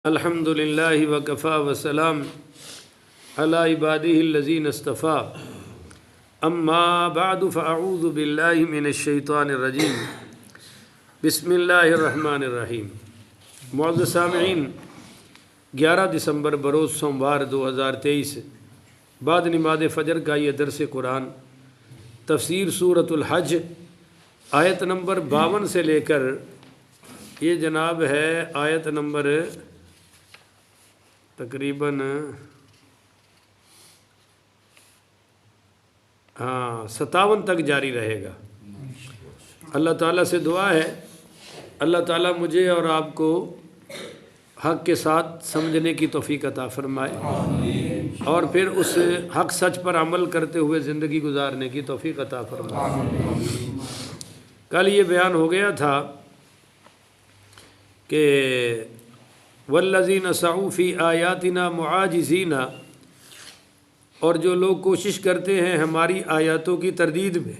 الحمد للہ وکفا وسلام علی عبادہ الذین اصطفیٰ اما بعد فاعوذ باللہ من الشیطان الرجیم بسم اللہ الرحمن الرحیم۔ معزز سامعین، 11 دسمبر بروز سوموار 2023 بعد نماز فجر کا یہ درس قرآن تفسیر سورۃ الحج آیت نمبر 52 سے لے کر یہ جناب ہے آیت نمبر تقریباً 57 تک جاری رہے گا۔ اللہ تعالیٰ سے دعا ہے اللہ تعالیٰ مجھے اور آپ کو حق کے ساتھ سمجھنے کی توفیق عطا فرمائے اور پھر اس حق سچ پر عمل کرتے ہوئے زندگی گزارنے کی توفیق عطا فرمائے۔ کل یہ بیان ہو گیا تھا کہ والذین سعوا فی آیاتنا معاجزین، اور جو لوگ کوشش کرتے ہیں ہماری آیاتوں کی تردید میں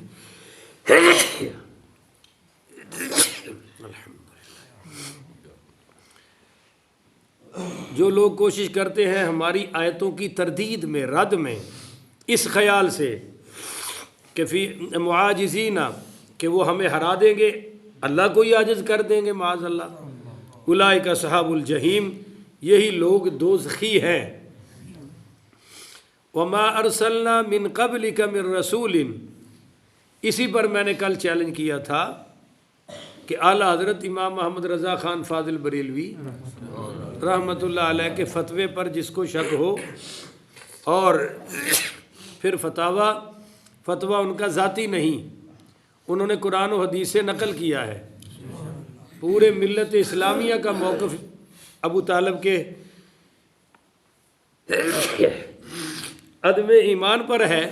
جو لوگ کوشش کرتے ہیں ہماری آیتوں کی تردید میں، رد میں، اس خیال سے کہ فی معاجزین کہ وہ ہمیں ہرا دیں گے، اللہ کو ہی عاجز کر دیں گے معاذ اللہ، اولئک اصحاب الجحیم، یہی لوگ دوزخی ہیں۔ وما ارسلنا من قبلک من رسول، اسی پر میں نے کل چیلنج کیا تھا کہ اعلیٰ حضرت امام محمد رضا خان فاضل بریلوی رحمۃ اللہ علیہ کے فتوے پر جس کو شک ہو، اور پھر فتویٰ ان کا ذاتی نہیں، انہوں نے قرآن و حدیث سے نقل کیا ہے۔ پورے ملت اسلامیہ کا موقف ابو طالب کے عدم ایمان پر ہے،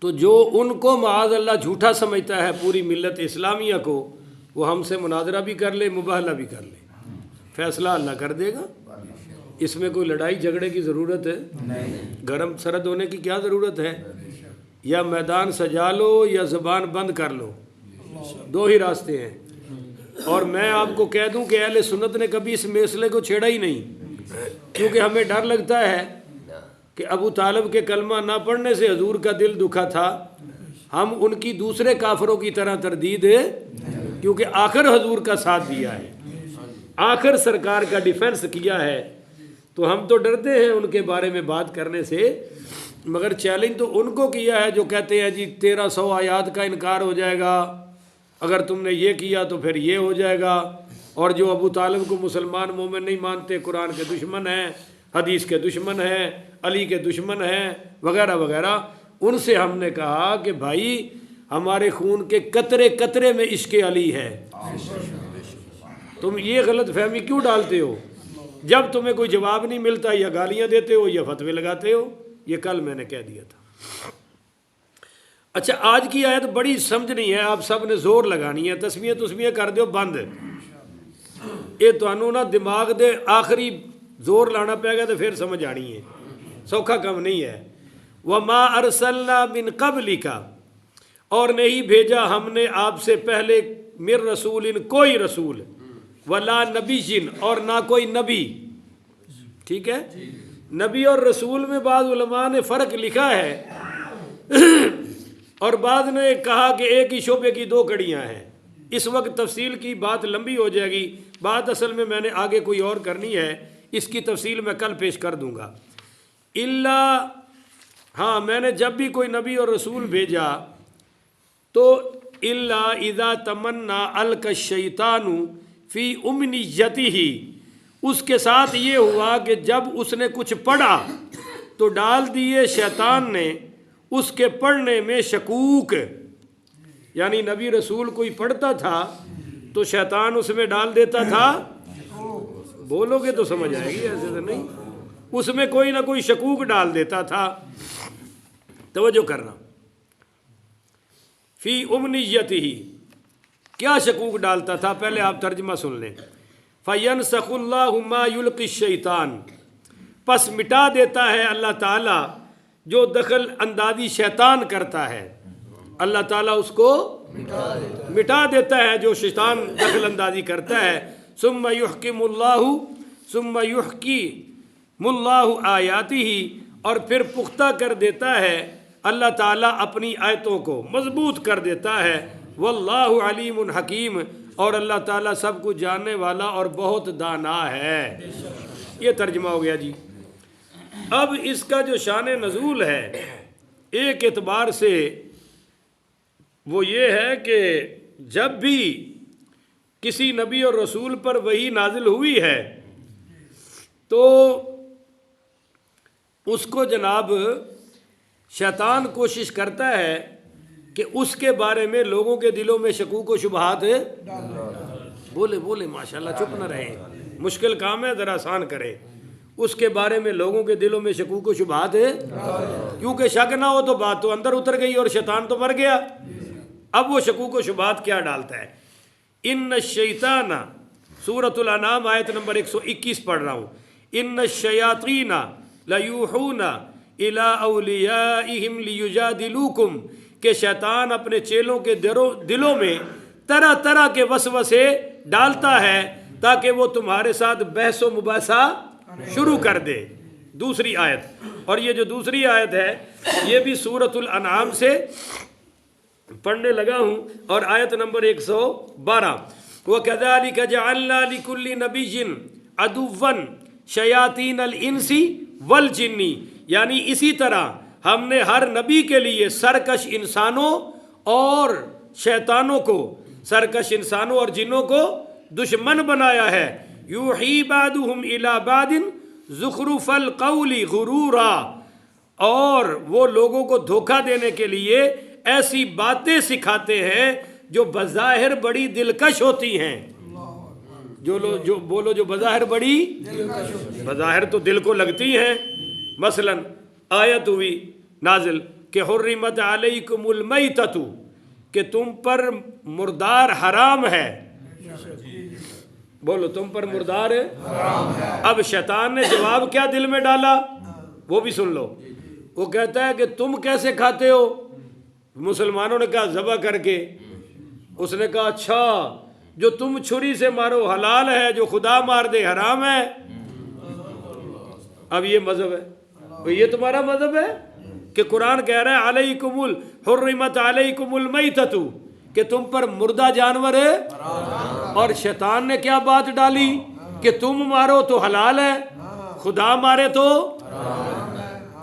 تو جو ان کو معاذ اللہ جھوٹا سمجھتا ہے پوری ملت اسلامیہ کو، وہ ہم سے مناظرہ بھی کر لے، مباہلہ بھی کر لے، فیصلہ اللہ کر دے گا۔ اس میں کوئی لڑائی جھگڑے کی ضرورت ہے؟ گرم سرد ہونے کی کیا ضرورت ہے؟ یا میدان سجا لو یا زبان بند کر لو، دو ہی راستے ہیں۔ اور میں آپ کو کہہ دوں کہ اہل سنت نے کبھی اس مسئلے کو چھیڑا ہی نہیں، کیونکہ ہمیں ڈر لگتا ہے کہ ابو طالب کے کلمہ نہ پڑھنے سے حضور کا دل دکھا تھا، ہم ان کی دوسرے کافروں کی طرح تردید ہے، کیونکہ آخر حضور کا ساتھ دیا ہے، آخر سرکار کا ڈیفنس کیا ہے، تو ہم تو ڈرتے ہیں ان کے بارے میں بات کرنے سے۔ مگر چیلنج تو ان کو کیا ہے جو کہتے ہیں جی 1300 آیات کا انکار ہو جائے گا، اگر تم نے یہ کیا تو پھر یہ ہو جائے گا، اور جو ابو طالب کو مسلمان مومن نہیں مانتے، قرآن کے دشمن ہیں، حدیث کے دشمن ہیں، علی کے دشمن ہیں، وغیرہ وغیرہ، ان سے ہم نے کہا کہ بھائی ہمارے خون کے قطرے قطرے میں عشق علی ہے، تم یہ غلط فہمی کیوں ڈالتے ہو؟ جب تمہیں کوئی جواب نہیں ملتا یا گالیاں دیتے ہو یا فتوے لگاتے ہو، یہ کل میں نے کہہ دیا تھا۔ اچھا، آج کی آیت بڑی سمجھنی ہے، آپ سب نے زور لگانی ہے، تسمیہ کر دیو بند، یہ تمہوں نا دماغ دے آخری زور لانا پے گا تو پھر سمجھ آنی ہے، سوکھا کم نہیں ہے۔ وما ارسلنا من قبلک، اور نہیں بھیجا ہم نے آپ سے پہلے، من رسول، کوئی رسول، ولا نبی، اور نہ کوئی نبی۔ ٹھیک ہے، نبی اور رسول میں بعض علماء نے فرق لکھا ہے، اور بعض نے کہا کہ ایک ہی شعبے کی دو کڑیاں ہیں۔ اس وقت تفصیل کی بات لمبی ہو جائے گی، بات اصل میں نے آگے کوئی اور کرنی ہے، اس کی تفصیل میں کل پیش کر دوں گا۔ ہاں، میں نے جب بھی کوئی نبی اور رسول بھیجا تو الا اذا تمنا القى الشیطان فی امنیتہ، اس کے ساتھ یہ ہوا کہ جب اس نے کچھ پڑھا تو ڈال دیے شیطان نے اس کے پڑھنے میں شکوک، یعنی نبی رسول کوئی پڑھتا تھا تو شیطان اس میں ڈال دیتا تھا، بولو گے تو سمجھ آئے گی، ایسے تو نہیں، اس میں کوئی نہ کوئی شکوک ڈال دیتا تھا۔ توجہ کرنا، فی امنیتہ، کیا شکوک ڈالتا تھا؟ پہلے آپ ترجمہ سن لیں۔ فَيَنْسَخُ اللَّهُ مَا يُلْقِي الشَّيْطَانُ، پس مٹا دیتا ہے اللہ تعالیٰ جو دخل اندازی شیطان کرتا ہے، اللہ تعالیٰ اس کو مٹا دیتا ہے جو شیطان دخل اندازی کرتا ہے۔ ثم یحکم اللہ آیاتہ، اور پھر پختہ کر دیتا ہے اللہ تعالیٰ اپنی آیتوں کو، مضبوط کر دیتا ہے۔ واللہ علیم حکیم، اور اللہ تعالیٰ سب کچھ جاننے والا اور بہت دانا ہے۔ یہ ترجمہ ہو گیا جی۔ اب اس کا جو شان نزول ہے ایک اعتبار سے وہ یہ ہے کہ جب بھی کسی نبی اور رسول پر وحی نازل ہوئی ہے تو اس کو جناب شیطان کوشش کرتا ہے کہ اس کے بارے میں لوگوں کے دلوں میں شکوک و شبہات بولے ماشاءاللہ چپ نہ رہے، مشکل کام ہے ذرا آسان کرے، اس کے بارے میں لوگوں کے دلوں میں شکوک و شبہات کیونکہ شک نہ ہو تو بات تو اندر اتر گئی اور شیطان تو مر گیا۔ اب وہ شکوک و شبہات کیا ڈالتا ہے؟ ان الشیطان، سورۃ الانعام آیت نمبر 121 پڑھ رہا ہوں، ان الشیاطین لیوحون الی اولیائہم لیجادلوکم، کہ شیطان اپنے چیلوں کے دلوں میں طرح طرح کے وسوسے ڈالتا ہے تاکہ وہ تمہارے ساتھ بحث و مباحثہ شروع کر دے۔ دوسری آیت، اور یہ جو دوسری آیت ہے یہ بھی سورۃ الانعام سے پڑھنے لگا ہوں، اور آیت نمبر 112، وَكَذَلِكَ جَعَلْنَا لِكُلِّ نَبِيٍّ عَدُوًّا شَيَاطِينَ الْإِنسِ وَالْجِنِّ، یعنی اسی طرح ہم نے ہر نبی کے لیے سرکش انسانوں اور شیطانوں کو، سرکش انسانوں اور جنوں کو دشمن بنایا ہے۔ یوحی بعضهم الی بعض زخرف القول غرورا، اور وہ لوگوں کو دھوکہ دینے کے لیے ایسی باتیں سکھاتے ہیں جو بظاہر بڑی دلکش ہوتی ہیں، جو بظاہر بڑی بظاہر تو دل کو لگتی ہیں۔ مثلا آیت ہوئی نازل کہ حرمت علیکم المیتۃ، کہ تم پر مردار حرام ہے، بولو تم پر مردار حرام ہے۔ اب شیطان نے جواب کیا دل میں ڈالا وہ بھی سن لو، وہ کہتا ہے کہ تم کیسے کھاتے ہو؟ مسلمانوں نے کہا ذبح کر کے، اس نے کہا اچھا جو تم چھری سے مارو حلال ہے، جو خدا مار دے حرام ہے۔ اب یہ مذہب ہے، یہ تمہارا مذہب ہے کہ قرآن کہہ رہا ہے علیکم حرمت علیکم المیتۃ، کہ تم پر مردہ جانور ہے، اور شیطان نے کیا بات ڈالی کہ تم مارو تو حلال ہے، خدا مارے تو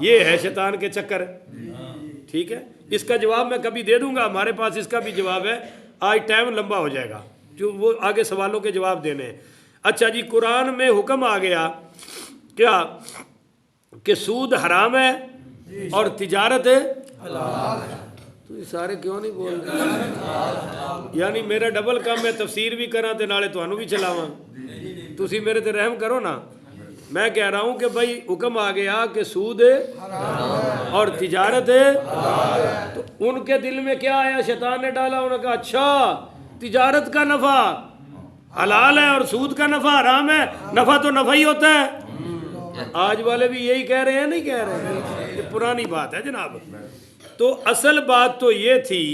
یہ ہے شیطان کے چکر۔ ٹھیک ہے، اس کا جواب میں کبھی دے دوں گا، ہمارے پاس اس کا بھی جواب ہے، آج ٹائم لمبا ہو جائے گا جو وہ آگے سوالوں کے جواب دینے ہیں۔ اچھا جی، قرآن میں حکم آ گیا کیا کہ سود حرام ہے اور تجارت حلال ہے، تو یہ سارے کیوں نہیں بول رہے؟ یعنی میرا ڈبل کام، میں تفسیر بھی کراں تے نالے تانوں بھی چلاواں، تسی میرے تے رحم کرو نا۔ میں کہہ رہا ہوں کہ بھائی حکم آ گیا کہ سود اور تجارت، تو ان کے دل میں کیا آیا؟ شیطان نے ڈالا، انہوں نے کہا اچھا تجارت کا نفع حلال ہے اور سود کا نفع حرام ہے، نفع تو نفع ہی ہوتا ہے۔ آج والے بھی یہی کہہ رہے ہیں، نہیں کہہ رہے ہیں؟ یہ پرانی بات ہے جناب۔ تو اصل بات تو یہ تھی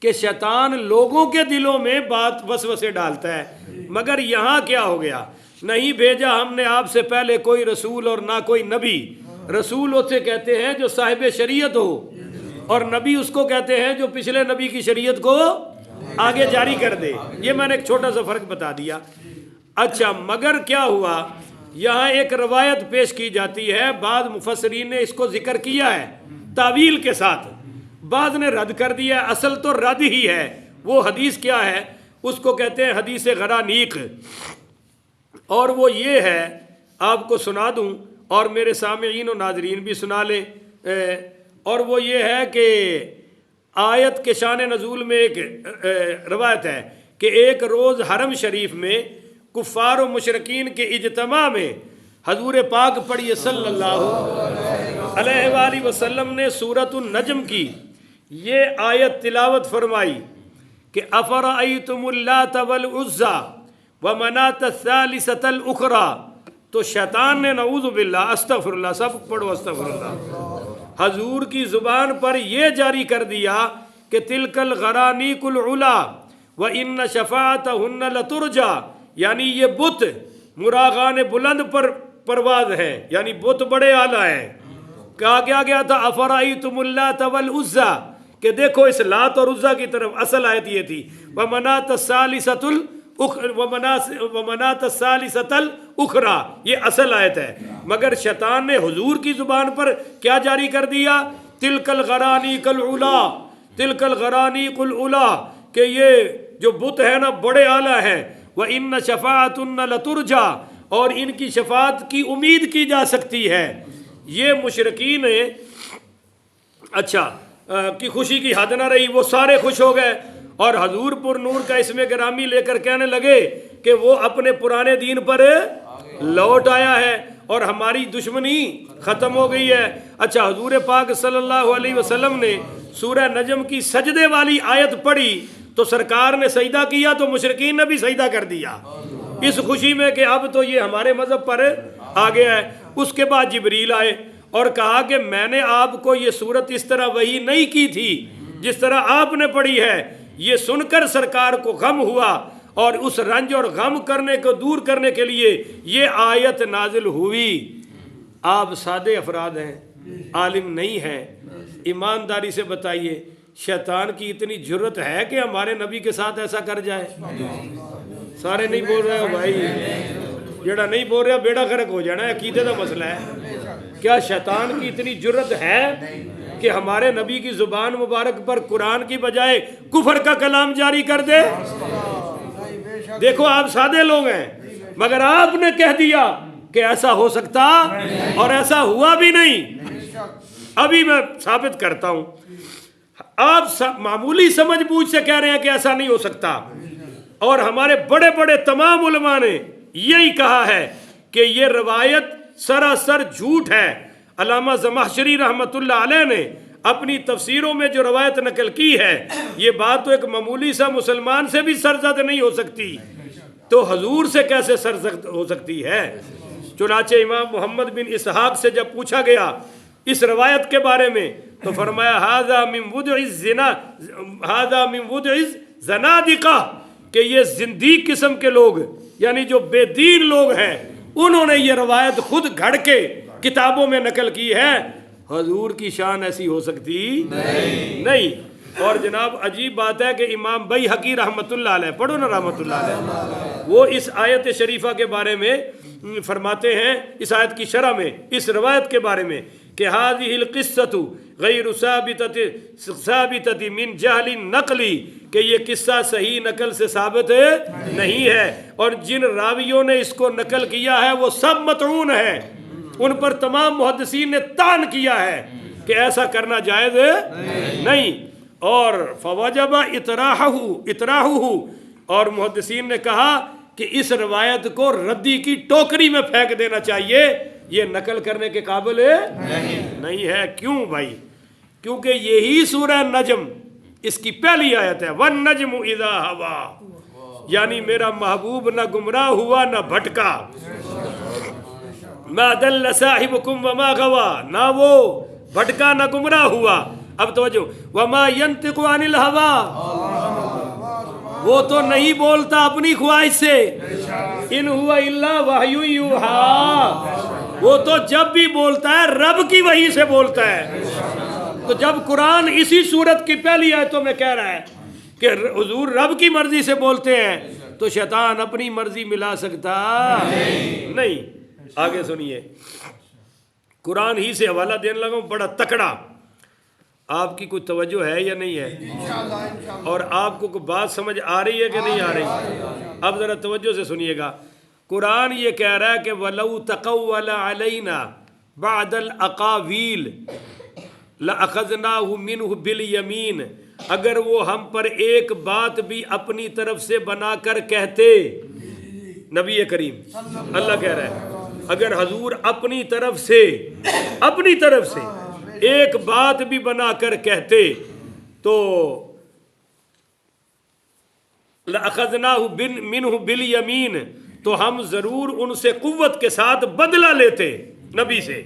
کہ شیطان لوگوں کے دلوں میں بات وسوسے ڈالتا ہے، مگر یہاں کیا ہو گیا؟ نہیں بھیجا ہم نے آپ سے پہلے کوئی رسول اور نہ کوئی نبی۔ رسول اسے کہتے ہیں جو صاحب شریعت ہو، اور نبی اس کو کہتے ہیں جو پچھلے نبی کی شریعت کو آگے جاری کر دے۔ یہ میں نے ایک چھوٹا سا فرق بتا دیا۔ اچھا، مگر کیا ہوا؟ یہاں ایک روایت پیش کی جاتی ہے، بعض مفسرین نے اس کو ذکر کیا ہے تعویل کے ساتھ، بعض نے رد کر دیا ہے، اصل تو رد ہی ہے۔ وہ حدیث کیا ہے؟ اس کو کہتے ہیں حدیث غرانیق، اور وہ یہ ہے، آپ کو سنا دوں اور میرے سامعین و ناظرین بھی سنا لیں، اور وہ یہ ہے کہ آیت کے شان نزول میں ایک روایت ہے کہ ایک روز حرم شریف میں کفار و مشرکین کے اجتماع میں حضور پاک پڑھیے صلی اللہ علیہ وآلہ وسلم نے سورۃ النجم کی یہ آیت تلاوت فرمائی کہ افرأیتم اللات والعزی ومناۃ الثالثۃ الاخری۔ تو شیطان نے نعوذ باللہ، استغفر اللہ، سب پڑھو استغفر اللہ، حضور کی زبان پر یہ جاری کر دیا کہ تلک الغرانیق العلا وان شفاعتہن لترجی، یعنی یہ بت مراغان بلند پر پرواز ہے، یعنی بت بڑے اعلیٰ ہیں۔ کہا کیا گیا تھا افرائیتم اللات والعزیٰ، کہ دیکھو اس لات اور عزیٰ کی طرف۔ اصل آیت یہ تھی ومناۃ الثالثۃ الاخری، یہ اصل آیت ہے، مگر شیطان نے حضور کی زبان پر کیا جاری کر دیا؟ تلک الغرانیق العلا، تلک الغرانیق العلا، کہ یہ جو بت ہے نا بڑے اعلیٰ ہیں۔ وَإِنَّ شَفَاعَتُنَّ لَتُرْجَى، اور ان کی شفاعت کی امید کی جا سکتی ہے۔ یہ مشرکین اچھا کی خوشی کی حد نہ رہی، وہ سارے خوش ہو گئے اور حضور پر نور کا اسم گرامی لے کر کہنے لگے کہ وہ اپنے پرانے دین پر لوٹ آیا ہے اور ہماری دشمنی ختم ہو گئی ہے۔ اچھا حضور پاک صلی اللہ علیہ وسلم نے سورہ نجم کی سجدے والی آیت پڑھی تو سرکار نے سجدہ کیا تو مشرکین نے بھی سجدہ کر دیا، اس خوشی میں کہ اب تو یہ ہمارے مذہب پر آ گیا ہے۔ اس کے بعد جبریل آئے اور کہا کہ میں نے آپ کو یہ صورت اس طرح وحی نہیں کی تھی جس طرح آپ نے پڑھی ہے۔ یہ سن کر سرکار کو غم ہوا اور اس رنج اور غم کرنے کو دور کرنے کے لیے یہ آیت نازل ہوئی۔ آپ سادے افراد ہیں، عالم نہیں ہیں، ایمانداری سے بتائیے شیطان کی اتنی جرت ہے کہ ہمارے نبی کے ساتھ ایسا کر جائے؟ سارے نہیں بول رہے ہو بھائی، جڑا نہیں بول رہا بیڑا غرق ہو جانا ہے، عقیدے کا مسئلہ ہے۔ کیا شیطان کی اتنی جرت ہے کہ ہمارے نبی کی زبان مبارک پر قرآن کی بجائے کفر کا کلام جاری کر دے؟ دیکھو آپ سادے لوگ ہیں مگر آپ نے کہہ دیا کہ ایسا ہو سکتا، اور ایسا ہوا بھی نہیں۔ ابھی میں ثابت کرتا ہوں، آپ معمولی سمجھ بوجھ سے کہہ رہے ہیں کہ ایسا نہیں ہو سکتا، اور ہمارے بڑے بڑے تمام علماء نے یہی کہا ہے کہ یہ روایت سراسر جھوٹ ہے۔ علامہ زمخشری رحمۃ اللہ علیہ نے اپنی تفسیروں میں جو روایت نقل کی ہے، یہ بات تو ایک معمولی سا مسلمان سے بھی سرزد نہیں ہو سکتی، تو حضور سے کیسے سرزد ہو سکتی ہے؟ چنانچہ امام محمد بن اسحاق سے جب پوچھا گیا اس روایت کے بارے میں تو فرمایا ھذا من وضع الزنا، ھذا من وضع الزنادقہ، کہ یہ زندیق قسم کے لوگ یعنی جو بے دین لوگ ہیں انہوں نے یہ روایت خود گھڑ کے کتابوں میں نقل کی ہے۔ حضور کی شان ایسی ہو سکتی نہیں۔ اور جناب عجیب بات ہے کہ امام بیہقی رحمۃ اللہ علیہ، پڑھو نا رحمۃ اللہ علیہ، وہ اس آیت شریفہ کے بارے میں فرماتے ہیں، اس آیت کی شرح میں اس روایت کے بارے میں کہ هذه القصة غیر ثابتۃ من جہل نقلی، کہ یہ قصہ صحیح نقل سے ثابت نہیں ہے، اور جن راویوں نے اس کو نقل کیا ہے وہ سب مطعون ہیں، ان پر تمام محدثین نے طعن کیا ہے کہ ایسا کرنا جائز نہیں۔ اور فوجب اطراحہ، اور محدثین نے کہا کہ اس روایت کو ردی کی ٹوکری میں پھینک دینا چاہیے، یہ نقل کرنے کے قابل نہیں ہے۔ کیوں بھائی؟ کیونکہ یہی سورہ نجم اس کی پہلی آیت ہے، وَالنَّجْمُ إِذَا هَوَىٰ، یعنی میرا محبوب نہ گمراہ ہوا نہ بھٹکا، مَا دَلَّ صَاحِبُكُمْ وَمَا غَوَىٰ، نہ وہ بھٹکا نہ گمراہ ہوا۔ اب توجہ، وَمَا يَنْطِقُ عَنِ الْهَوَىٰ، وہ تو نہیں بولتا اپنی خواہش سے، ان ہوا الا وحی یوحیٰ، وہ تو جب بھی بولتا ہے رب کی وحی سے بولتا ہے۔ تو جب قرآن اسی صورت کی پہلی آیتوں میں کہہ رہا ہے کہ حضور رب کی مرضی سے بولتے ہیں، تو شیطان اپنی مرضی ملا سکتا نہیں۔ آگے سنیے، قرآن ہی سے حوالہ دینے لگا ہوں بڑا تکڑا، آپ کی کوئی توجہ ہے یا نہیں ہے؟ اور آپ کو کوئی بات سمجھ آ رہی ہے کہ نہیں آ رہی؟ اب ذرا توجہ سے سنیے گا۔ قرآن یہ کہہ رہا ہے کہ وَلَوْ تَقَوَّلَ عَلَيْنَا بَعْدَ الْأَقَاوِيلِ لَأَخَذْنَاهُ مِنْهُ بِالْيَمِينِ، اگر وہ ہم پر ایک بات بھی اپنی طرف سے بنا کر کہتے، نبی کریم اللہ کہہ رہا ہے اگر حضور اپنی طرف سے ایک بات بھی بنا کر کہتے تو لَأَخَذْنَاهُ مِنْهُ بِالْيَمِينِ، تو ہم ضرور ان سے قوت کے ساتھ بدلہ لیتے نبی سے،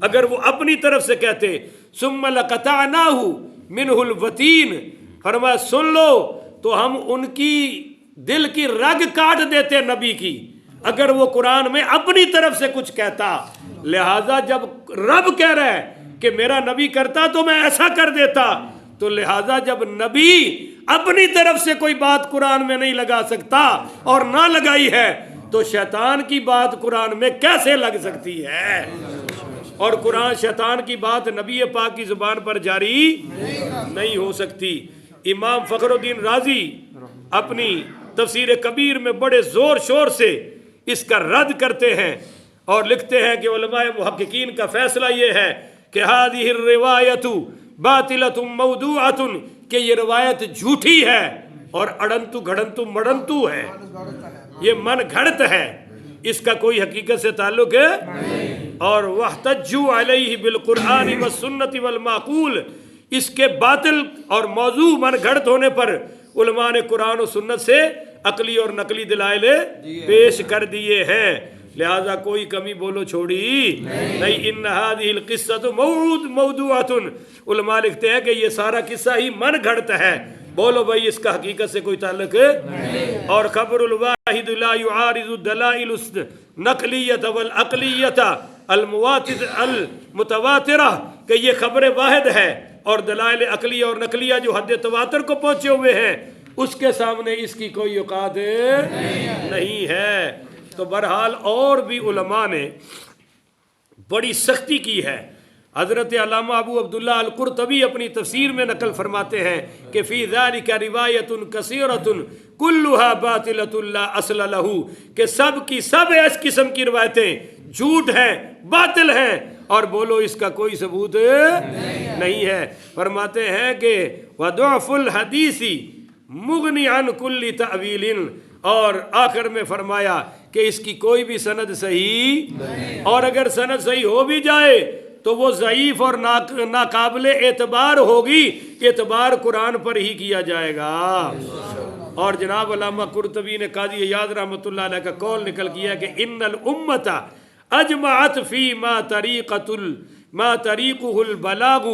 اگر وہ اپنی طرف سے کہتے۔ ثُمَّ لَقَطَعْنَاهُ مِنْهُ الْوَتِينَ، فرمایا سن لو، تو ہم ان کی دل کی رگ کاٹ دیتے نبی کی اگر وہ قرآن میں اپنی طرف سے کچھ کہتا. لہذا جب رب کہہ رہا ہے کہ میرا نبی کرتا تو میں ایسا کر دیتا، تو لہذا جب نبی اپنی طرف سے کوئی بات قرآن میں نہیں لگا سکتا اور نہ لگائی ہے تو شیطان کی بات قرآن میں کیسے لگ سکتی ہے؟ اور قرآن شیطان کی بات نبی پاک کی زبان پر جاری نہیں ہو سکتی. امام فخر الدین رازی اپنی تفسیر کبیر میں بڑے زور شور سے اس کا رد کرتے ہیں اور لکھتے ہیں کہ علماء محققین کا فیصلہ یہ ہے کہ هذه الروایت باطلۃ موضوعۃ، کہ یہ روایت جھوٹی ہے اور اڑنتو گھڑنتو مڑنتو ہے، یہ من گھڑت ہے، اس کا کوئی حقیقت سے تعلق ہے. اور واحتجوا علیہ بالقرآن والسنۃ والمعقول، اس کے باطل اور موضوع من گھڑت ہونے پر علماء نے قرآن و سنت سے عقلی اور نقلی دلائل پیش کر دیے ہیں. لہذا کوئی کمی بولو چھوڑی نہیں. ان هذه القصۃ موضوعۃ، علماء لکھتے ہیں کہ یہ سارا قصہ ہی من گھڑت ہے. بولو بھائی اس کا حقیقت سے کوئی تعلق ہے. اور خبر الواحد لا يعارض الدلائل النقلیۃ والعقلیۃ المتواترہ، کہ یہ خبر واحد ہے اور دلائل عقلیہ اور نقلیہ جو حد تواتر کو پہنچے ہوئے ہیں اس کے سامنے اس کی کوئی اوقات نہیں ہے. تو بہرحال اور بھی علماء نے بڑی سختی کی ہے. حضرت علامہ ابو عبداللہ القرطبی اپنی تفسیر میں نقل فرماتے ہیں کہ فی ذالک روایت کثیرۃ کلھا باطلۃ لا اصل لہ، کہ سب کی سب اس قسم کی روایتیں جھوٹ ہیں، باطل ہیں، اور بولو اس کا کوئی ثبوت نہیں ہے. فرماتے ہیں کہ وضعف الحدیث مغنی عن کل تعویل، اور آخر میں فرمایا کہ اس کی کوئی بھی سند صحیح، اور اگر سند صحیح ہو بھی جائے تو وہ ضعیف اور ناقابل اعتبار ہوگی، اعتبار قرآن پر ہی کیا جائے گا. اور جناب علامہ قرطبی نے قاضی عیاض رحمۃ اللہ علیہ کا قول نکل کیا کہ ان الامت اجمعت فی ما طریقہ البلاغ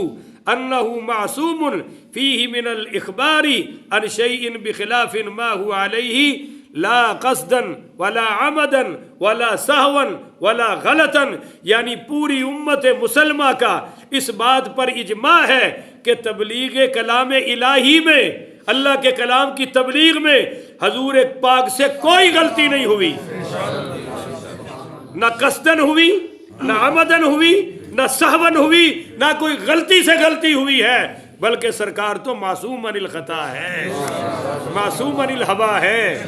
انہ معصوم فیہ من الاخبار عن شیء بخلاف ما هو علیہ لا قصدا ولا عمدا ولا سہوا ولا غلطا. یعنی پوری امت مسلمہ کا اس بات پر اجماع ہے کہ تبلیغ کلام الہی میں، اللہ کے کلام کی تبلیغ میں حضور پاک سے کوئی غلطی نہیں ہوئی، نہ قصدن ہوئی، نہ عمدن ہوئی، نہ سہون ہوئی، نہ کوئی غلطی سے غلطی ہوئی ہے، بلکہ سرکار تو معصوم عن الخطا ہے، معصوم عن الہوا ہے.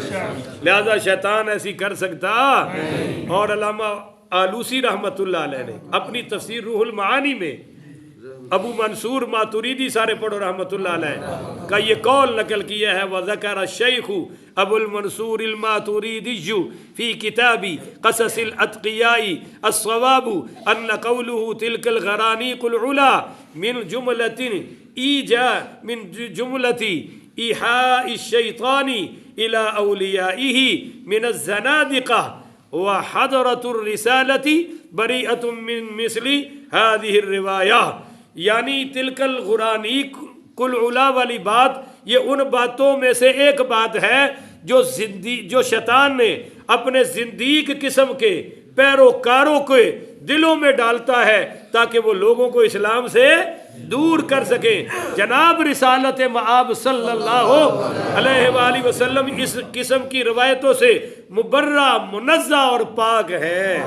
لہذا شیطان ایسی کر سکتا. اور علامہ آلوسی رحمۃ اللہ علیہ نے اپنی تفسیر روح المعانی میں ابو منصور ماتوریدی، سارے پڑھو رحمۃ اللہ علیہ کا یہ قول نقل کیا ہے. وذکر الشیخ ابو المنصور الماتوریدی فی کتاب قصص الاتقیاء الصواب ان قوله تلك الغرانیق العلا من جملة ایحاء الشیطان الى اولیائه من الزنادقہ وحضرۃ الرسالة بریئۃ من مثل هذه الروایہ. یعنی تلک الغرانیق العلا والی بات یہ ان باتوں میں سے ایک بات ہے جو شیطان نے اپنے زندیق قسم کے پیروکاروں کے دلوں میں ڈالتا ہے تاکہ وہ لوگوں کو اسلام سے دور کر سکیں. جناب رسالت مآب صلی اللہ علیہ وآلہ وسلم اس قسم کی روایتوں سے مبرہ، منزہ اور پاک ہے.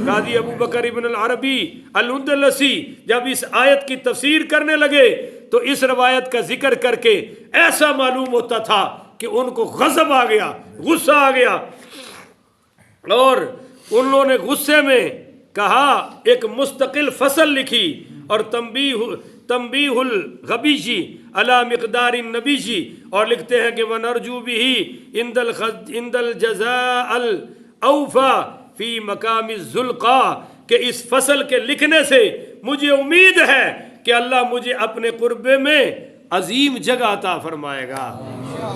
قاضی ابو بکر ابن العربی الاندلسی جب اس آیت کی تفسیر کرنے لگے تو اس روایت کا ذکر کر کے ایسا معلوم ہوتا تھا کہ ان کو غضب آ گیا، غصہ آ گیا، اور انہوں نے غصے میں کہا ایک مستقل فصل لکھی اور تنبیہ الغبیشی علی مقدار النبیشی، اور لکھتے ہیں کہ وَنَرْجُو بِهِ عِنْدَ الْجَزَاءِ الْأَوْفَى فی مقام الزلقاء، کہ اس فصل کے لکھنے سے مجھے امید ہے کہ اللہ مجھے اپنے قربے میں عظیم جگہ عطا فرمائے گا.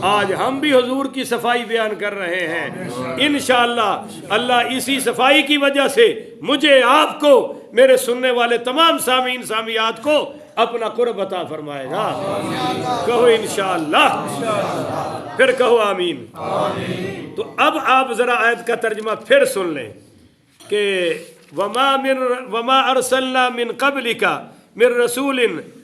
آج ہم بھی حضور کی صفائی بیان کر رہے ہیں، انشاءاللہ اللہ اسی صفائی کی وجہ سے مجھے، آپ کو، میرے سننے والے تمام سامعین سامعات کو اپنا قرب عطا فرمائے گا. کہو انشاءاللہ، پھر کہو آمین. تو اب آپ ذرا آیت کا ترجمہ پھر سن لیں کہ وما ارسلنا من قبلک من رسول،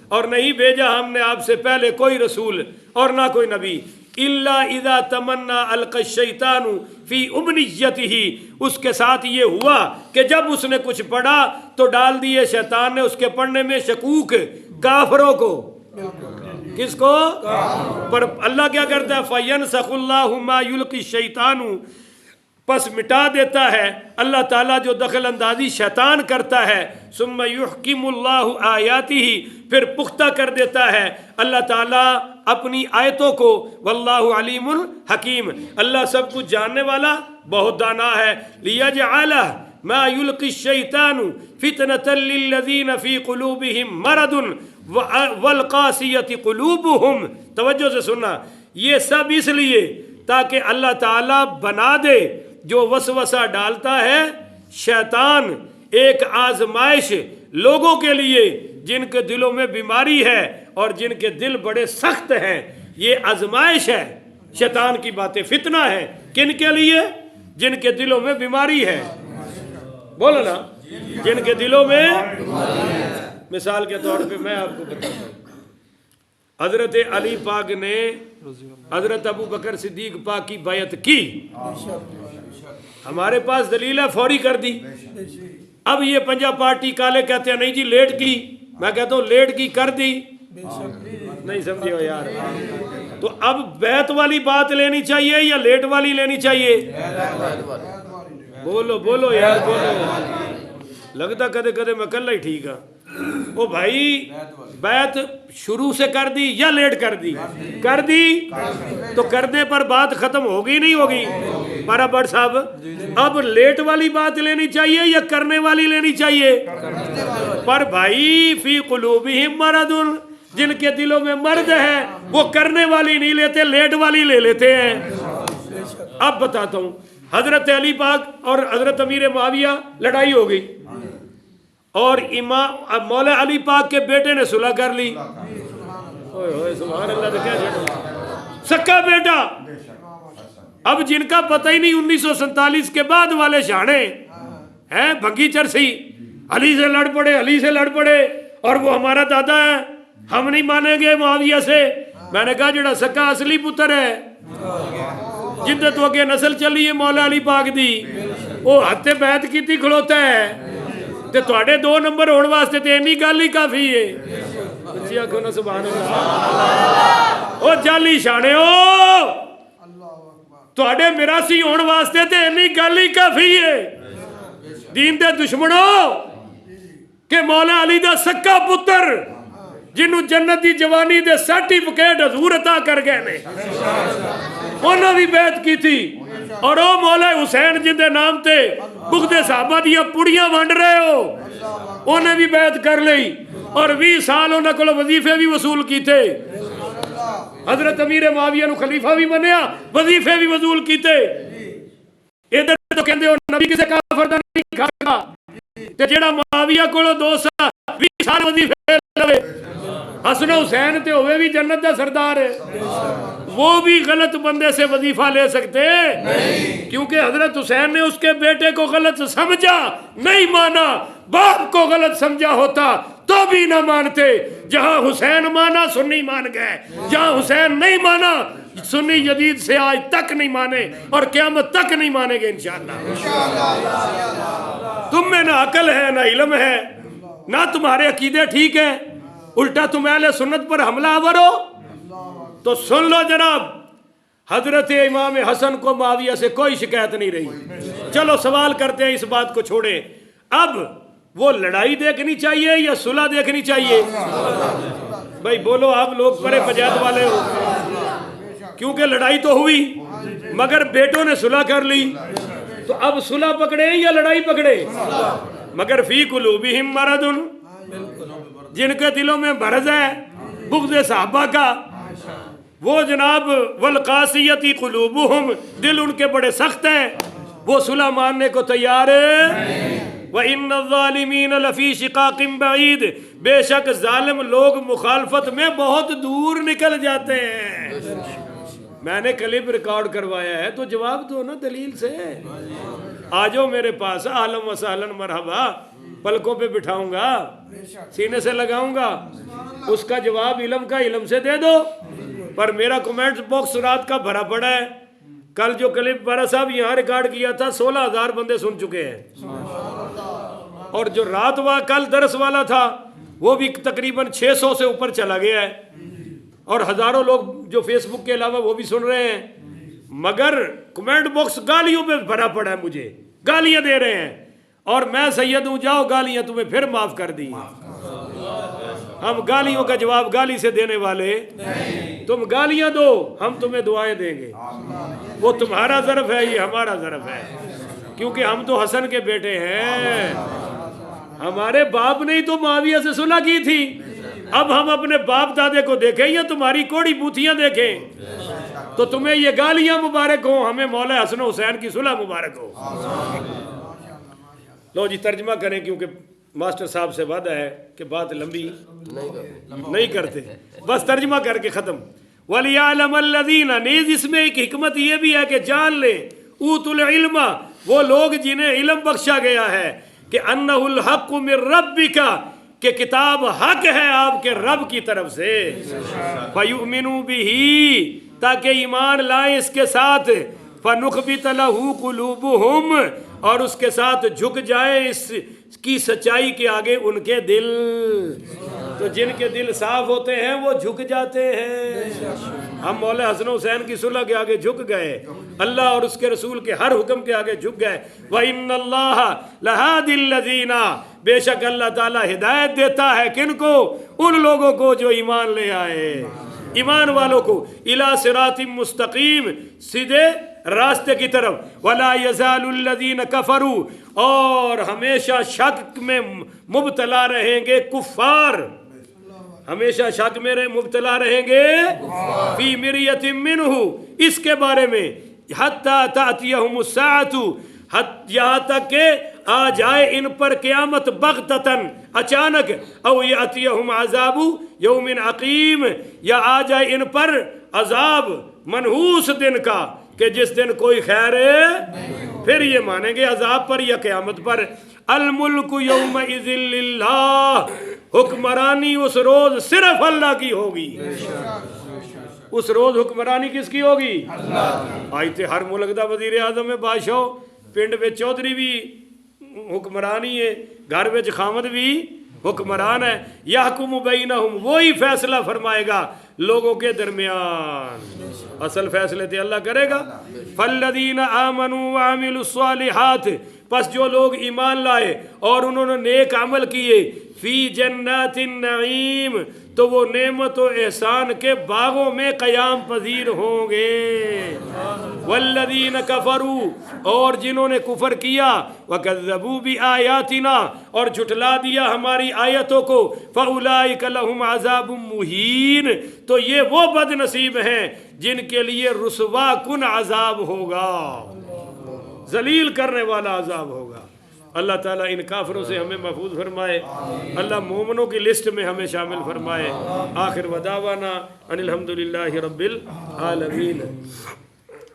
اور نہیں بھیجا ہم نے آپ سے پہلے کوئی رسول اور نہ کوئی نبی، الا اذا تمنا القى الشیطان فی امنیتہ، اس کے ساتھ یہ ہوا کہ جب اس نے کچھ پڑھا تو ڈال دیے شیطان نے اس کے پڑھنے میں شکوک کافروں کو. کس کو؟ پر اللہ کیا کرتا ہے؟ فَيَنْسَخُ اللَّهُ مَا يُلْقِي الشَّيْطَانُ، پس مٹا دیتا ہے اللہ تعالیٰ جو دخل اندازی شیطان کرتا ہے. ثُمَّ يُحْكِمُ اللَّهُ آيَاتِهِ، پھر پختہ کر دیتا ہے اللہ تعالیٰ اپنی آیتوں کو. واللہ علیم حکیم، اللہ سب کچھ جاننے والا بہت دانا ہے. لِيَجْعَلَ مَا يُلْقِي الشَّيْطَانُ فِتْنَةً لِلَّذِينَ فِي قُلُوبِهِمْ مَرَضٌ وَالْقَاسِيَةِ قُلُوبُهُمْ. توجہ سے سننا، یہ سب اس لیے تاکہ اللہ تعالیٰ بنا دے جو وسوسہ ڈالتا ہے شیطان ایک آزمائش لوگوں کے لیے جن کے دلوں میں بیماری ہے اور جن کے دل بڑے سخت ہیں. یہ آزمائش ہے شیطان کی باتیں، فتنہ ہے. کن کے لیے؟ جن کے دلوں میں بیماری ہے. بولو نا، جن کے دلوں میں. مثال کے طور پہ میں آپ کو بتاتا ہوں، حضرت علی پاک نے حضرت ابو بکر صدیق پاک کی بیعت کی. ہمارے پاس دلیل ہے، فوری کر دی. اب یہ پنجاب پارٹی کالے کہتے ہیں نہیں جی لیٹ کی. میں کہتا ہوں لیٹ کی کر دی. نہیں سمجھے ہو یار. تو اب بیعت والی بات لینی چاہیے یا لیٹ والی لینی چاہیے؟ بولو بولو یار بولو. لگتا کدے کدے میں کل ہی ٹھیک ہاں. او بھائی بیعت شروع سے کر دی یا لیٹ کر دی؟ کر دی تو کرنے پر بات ختم ہوگی نہیں ہوگی؟ پارا بڑ صاحب اب لیٹ والی بات لینی چاہیے یا کرنے والی لینی چاہیے؟ پر بھائی فی قلوبہم مرض، جن کے دلوں میں مرض ہے وہ کرنے والی نہیں لیتے، لیٹ والی لے لیتے ہیں. اب بتاتا ہوں، حضرت علی پاک اور حضرت امیر معاویہ لڑائی ہو گئی اور امام مولا علی پاک کے بیٹے نے صلح کر لی. سبحان اللہ، کیا سکا بیٹا. اب جن کا پتہ ہی نہیں 1947 کے بعد والے شانے ہیں بھنگی چرسی، علی سے لڑ پڑے، علی سے لڑ پڑے، اور وہ ہمارا دادا ہے، ہم نہیں مانیں گے معاویہ سے. میں نے کہا جڑا سکا اصلی پتر ہے جندے تو اگے نسل چلی ہے مولا علی پاک دی، وہ ہتھے بیعت کیتی کھڑوتا ہے تے تواڈے 2 نمبر ہونے واسطے تے اینی گل ہی کافی ہے. اچھی آکھو نا سبحان اللہ. او جعلی شانے او تواڈے میراثی ہونے واسطے تے اینی گل ہی کافی ہے. دین دے دشمنوں کہ مولا علی دا سکا پتر جنہوں جنت دی جوانی دے سرٹیفکیٹ حضور عطا کر گئے نے، انہوں بھی بیعت کی تھی. اور او مولا حسین جن دے نام تے بغض صحابہ دیا پڑیاں ونڈ رہے ہو، انہیں بھی بیعت کر لئی اور 20 سال انہوں کو وظیفے بھی وصول کیتے. حضرت امیر معاویہ نو خلیفہ بھی بنیا، وظیفے بھی وصول کیتے. ادھر تو کہندے ہو نبی کسے کافر دا نہیں کھاتا، تے جیڑا معاویہ کو 2 سال 20 سال وظیفے لوے، حسن حسین تے ہوئے بھی جنت دا سردار ہے، وہ بھی غلط بندے سے وظیفہ لے سکتے نہیں، کیونکہ حضرت حسین نے اس کے بیٹے کو غلط سمجھا، نہیں مانا. باپ کو غلط سمجھا ہوتا تو بھی نہ مانتے. جہاں حسین مانا سنی مان گئے، جہاں حسین نہیں مانا سنی جدید سے آج تک نہیں مانے اور قیامت تک نہیں مانیں گے انشاءاللہ. تم میں نہ عقل ہے نہ علم ہے نہ تمہارے عقیدے ٹھیک ہے، الٹا تم اہل سنت پر حملہ آور ہو. تو سن لو جناب، حضرت امام حسن کو معاویہ سے کوئی شکایت نہیں رہی. چلو سوال کرتے ہیں، اس بات کو چھوڑیں. اب وہ لڑائی دیکھنی چاہیے یا صلح دیکھنی چاہیے؟ بھائی بولو، آپ لوگ پرے پنجاب والے ہو، کیونکہ لڑائی تو ہوئی مگر بیٹوں نے صلح کر لی. تو اب صلح پکڑے یا لڑائی پکڑے؟ مگر فی قلوبہم مرض، جن کے دلوں میں مرض ہے بغض صحابہ کا، وہ جناب والقاسیۃ قلوبہم، دل ان کے بڑے سخت ہیں، وہ صلح ماننے کو تیار وَإِنَّ الظَّالِمِينَ لَفِي شِقَاقٍ بَعِيدٍ، بے شک ظالم لوگ مخالفت میں بہت دور نکل جاتے ہیں۔ میں نے کلپ ریکارڈ کروایا ہے تو جواب دو نا دلیل سے۔ آ جاؤ میرے پاس، اہلاً و سہلاً مرحبا، پلکوں پہ بٹھاؤں گا، سینے سے لگاؤں گا، اس کا جواب علم کا علم سے دے دو۔ پر میرا کومنٹ باکس رات کا بھرا پڑا ہے۔ کل جو کلپ بارہ صاحب یہاں ریکارڈ کیا تھا 16,000 بندے سن چکے ہیں، اور جو رات کل درس والا تھا وہ بھی تقریباً 600 سے اوپر چلا گیا ہے، اور ہزاروں لوگ جو فیس بک کے علاوہ وہ بھی سن رہے ہیں، مگر کمنٹ باکس گالیوں پہ بھرا پڑا ہے، مجھے گالیاں دے رہے ہیں، اور میں سید ہوں، جاؤ گالیاں تمہیں پھر معاف کر دی۔ ہم گالیوں کا جواب گالی سے دینے والے، تم گالیاں دو، ہم تمہیں دعائیں دیں گے۔ وہ تمہارا ظرف ہے، یہ ہمارا ظرف ہے، کیونکہ ہم تو حسن کے بیٹے ہیں۔ ہمارے باپ نے ہی تو معاویہ سے صلح کی تھی، اب ہم اپنے باپ دادے کو دیکھیں یا تمہاری کوڑی بوتیاں دیکھیں؟ تو تمہیں یہ گالیاں مبارک ہوں، ہمیں مولا حسن حسین کی صلح مبارک ہو۔ لو جی ترجمہ کریں، کیونکہ ماسٹر صاحب سے وعدہ ہے کہ بات لمبی نہیں کرتے، بس ترجمہ کر کے ختم۔ وَلِيَعْلَمَ الَّذِينَ، نیز اس میں ایک حکمت یہ بھی ہے کہ جان لیں، اوتوا العلم، وہ لوگ جنہیں علم بخشا گیا ہے، کہ انہ الحق من ربک، کہ کتاب حق ہے آپ کے رب کی طرف سے، فَيُؤْمِنُوا بِهِ، تاکہ ایمان لائیں اس کے ساتھ، فَنُخْبِتَ لَهُ قُلُوبُهُمْ، اور اس کے ساتھ جھک جائیں اس کی سچائی کے آگے ان کے دل۔ تو جن کے دل صاف ہوتے ہیں وہ جھک جاتے ہیں۔ ہم مولا حسن حسین کی صلح کے آگے جھک گئے، اللہ اور اس کے رسول کے ہر حکم کے آگے جھک گئے۔ وَإِنَّ اللَّهَ لَهَادِ الَّذِينَ، بے شک اللہ تعالیٰ ہدایت دیتا ہے کن کو؟ ان لوگوں کو جو ایمان لے آئے، ایمان والوں کو، اِلَى صِرَاطٍ مستقیم، سیدھے راستے کی طرف۔ وَلَا يَزَالُ الَّذِينَ كَفَرُوا، اور ہمیشہ شک میں مبتلا رہیں گے کفار، ہمیشہ شک میں مبتلا رہیں گے، فی مریۃ منہ، اس کے بارے میں، حتیٰ تأتیہم الساعۃ، یہاں تک کہ آ جائے ان پر قیامت بغتتاً، اچانک، او یأتیہم عذاب یوم عقیم، یا آ جائے ان پر عذاب منحوس دن کا، کہ جس دن کوئی خیر ہے، پھر یہ مانیں گے عذاب پر یا قیامت پر۔ الملک یومئذ للہ، حکمرانی اس روز صرف اللہ کی ہوگی۔ اس روز حکمرانی کس کی ہوگی؟ آئی تے ہر ملک دا وزیر اعظم ہے، بادشاہ، پنڈ میں چودھری بھی حکمرانی ہے، گھر میں خامد بھی حکمران ہے۔ یحکم بینہم، وہی فیصلہ فرمائے گا لوگوں کے درمیان، اصل فیصلے تے اللہ کرے گا۔ فالذین آمنوا وعملوا الصالحات، پس جو لوگ ایمان لائے اور انہوں نے نیک عمل کیے، فی جنات النعیم، تو وہ نعمت و احسان کے باغوں میں قیام پذیر ہوں گے۔ والذین کفروا، اور جنہوں نے کفر کیا، وکذبوا بآیاتنا، اور جھٹلا دیا ہماری آیتوں کو، فاولئک لہم عذاب مہین، تو یہ وہ بد نصیب ہیں جن کے لیے رسوا کن عذاب ہوگا، ذلیل کرنے والا عذاب ہوگا۔ اللہ تعالیٰ ان کافروں سے ہمیں محفوظ فرمائے، اللہ مومنوں کی لسٹ میں ہمیں شامل فرمائے۔ آخر ودعوانا ان الحمدللہ رب العالمین۔